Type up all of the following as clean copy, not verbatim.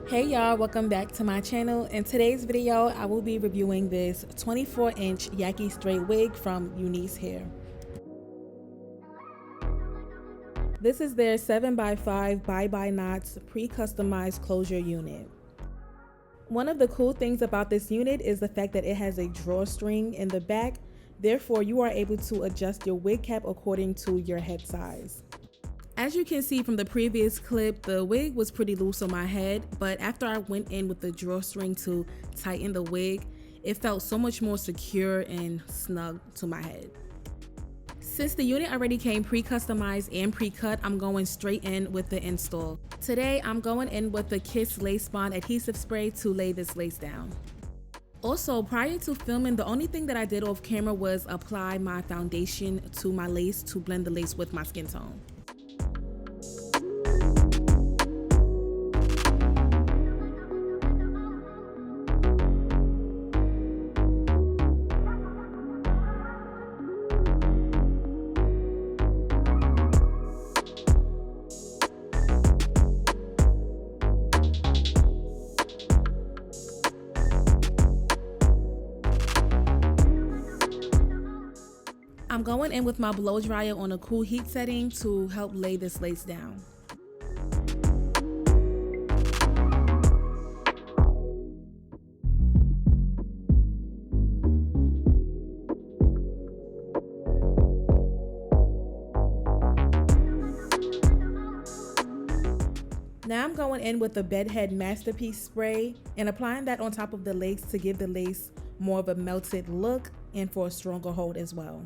Hey y'all, welcome back to my channel. In today's video, I will be reviewing this 24-inch Yaki straight wig from UNice Hair. This is their 7x5 ByeByeKnots pre-customized closure unit. One of the cool things about this unit is the fact that it has a drawstring in the back. Therefore, you are able to adjust your wig cap according to your head size. As you can see from the previous clip, the wig was pretty loose on my head, but after I went in with the drawstring to tighten the wig, it felt so much more secure and snug to my head. Since the unit already came pre-customized and pre-cut, I'm going straight in with the install. Today, I'm going in with the Kiss Lace Bond adhesive spray to lay this lace down. Also, prior to filming, the only thing that I did off camera was apply my foundation to my lace to blend the lace with my skin tone. I'm going in with my blow dryer on a cool heat setting to help lay this lace down. Now I'm going in with the Bedhead Masterpiece spray and applying that on top of the lace to give the lace more of a melted look and for a stronger hold as well.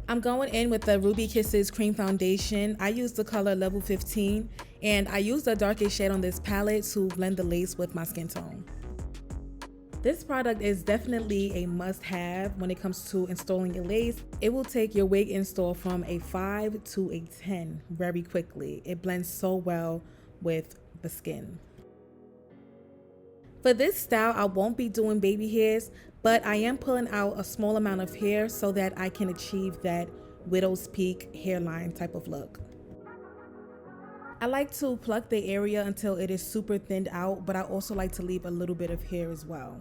I'm going in with the Ruby Kisses Cream Foundation. I used the color Level 15 and I used the darkest shade on this palette to blend the lace with my skin tone. This product is definitely a must-have when it comes to installing a lace. It will take your wig install from a 5 to a 10 very quickly. It blends so well with the skin. For this style, I won't be doing baby hairs, but I am pulling out a small amount of hair so that I can achieve that widow's peak hairline type of look. I like to pluck the area until it is super thinned out, but I also like to leave a little bit of hair as well.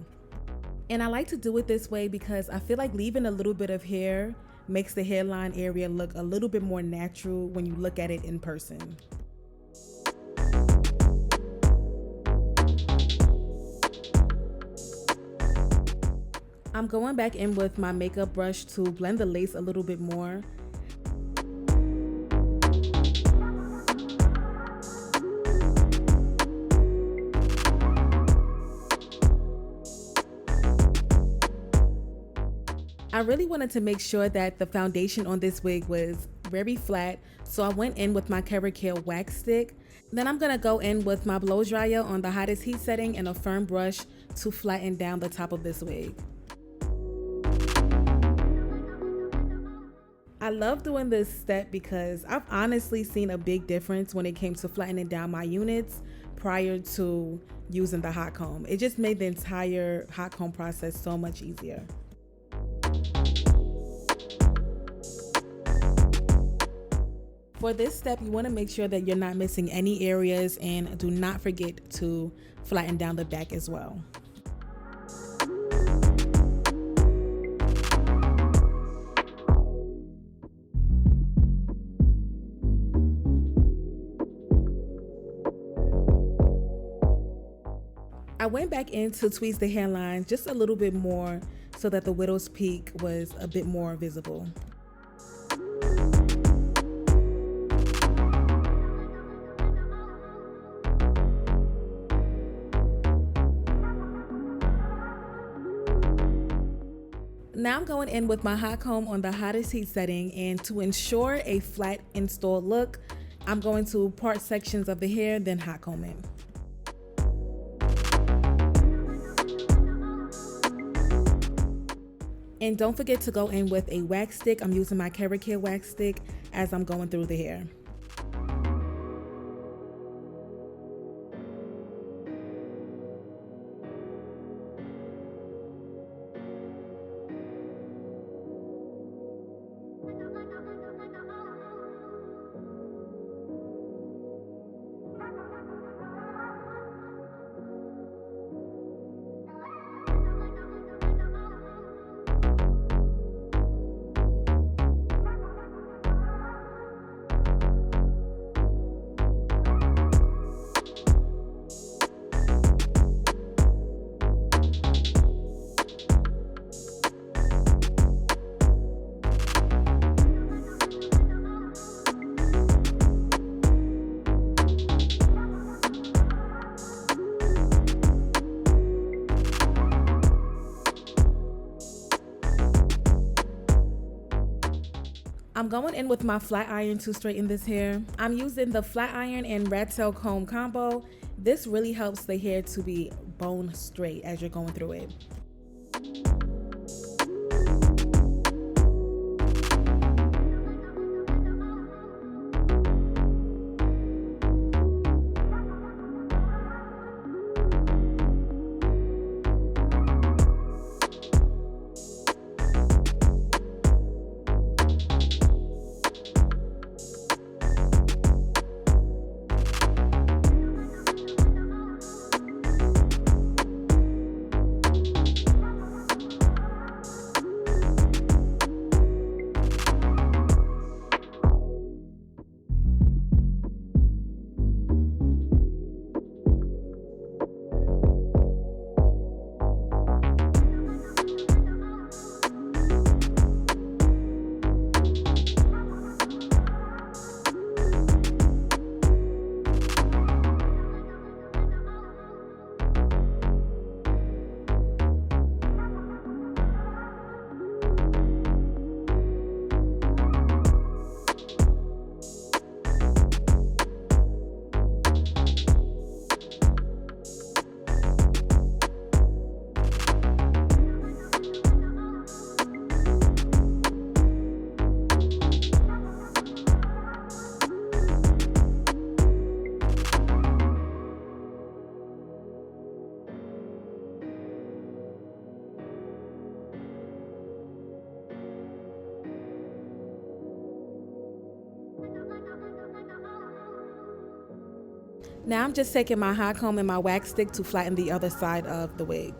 And I like to do it this way because I feel like leaving a little bit of hair makes the hairline area look a little bit more natural when you look at it in person. I'm going back in with my makeup brush to blend the lace a little bit more. I really wanted to make sure that the foundation on this wig was very flat, so I went in with my Kerastase wax stick. Then I'm gonna go in with my blow dryer on the hottest heat setting and a firm brush to flatten down the top of this wig. I love doing this step because I've honestly seen a big difference when it came to flattening down my units prior to using the hot comb. It just made the entire hot comb process so much easier. For this step, you want to make sure that you're not missing any areas and do not forget to flatten down the back as well. I went back in to tweeze the hairline just a little bit more so that the widow's peak was a bit more visible. Now I'm going in with my hot comb on the hottest heat setting, and to ensure a flat install look, I'm going to part sections of the hair, then hot comb it. And don't forget to go in with a wax stick. I'm using my Kerastase wax stick as I'm going through the hair. I'm going in with my flat iron to straighten this hair. I'm using the flat iron and rat tail comb combo. This really helps the hair to be bone straight as you're going through it. Now I'm just taking my hot comb and my wax stick to flatten the other side of the wig.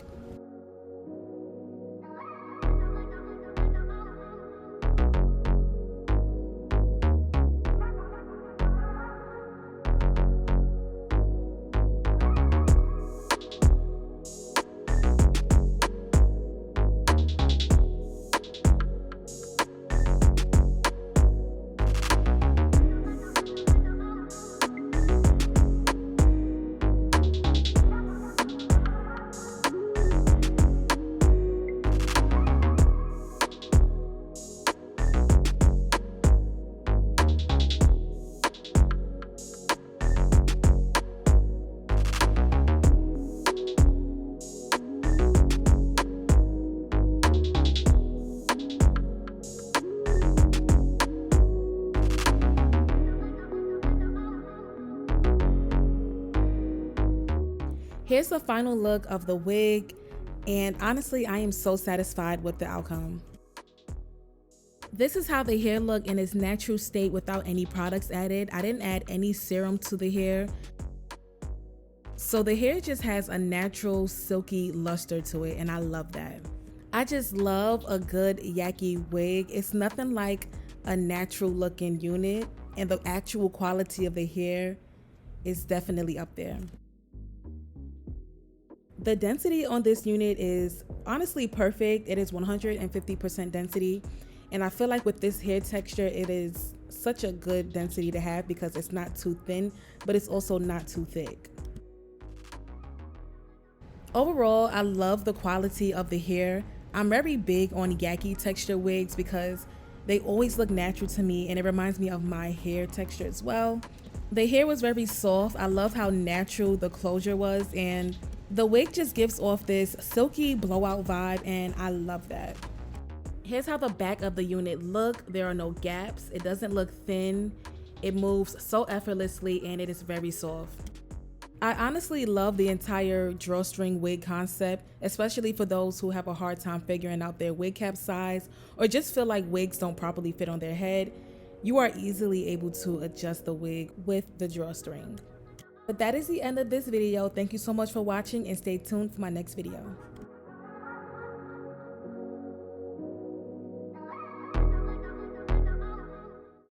Here's the final look of the wig, and honestly, I am so satisfied with the outcome. This is how the hair looked in its natural state without any products added. I didn't add any serum to the hair. So the hair just has a natural silky luster to it, and I love that. I just love a good Yaki wig. It's nothing like a natural looking unit, and the actual quality of the hair is definitely up there. The density on this unit is honestly perfect. It is 150% density. And I feel like with this hair texture, it is such a good density to have because it's not too thin, but it's also not too thick. Overall, I love the quality of the hair. I'm very big on Yaki texture wigs because they always look natural to me, and it reminds me of my hair texture as well. The hair was very soft. I love how natural the closure was, and the wig just gives off this silky blowout vibe, and I love that. Here's how the back of the unit look. There are no gaps. It doesn't look thin. It moves so effortlessly, and it is very soft. I honestly love the entire drawstring wig concept, especially for those who have a hard time figuring out their wig cap size or just feel like wigs don't properly fit on their head. You are easily able to adjust the wig with the drawstring. But that is the end of this video. Thank you so much for watching, and stay tuned for my next video.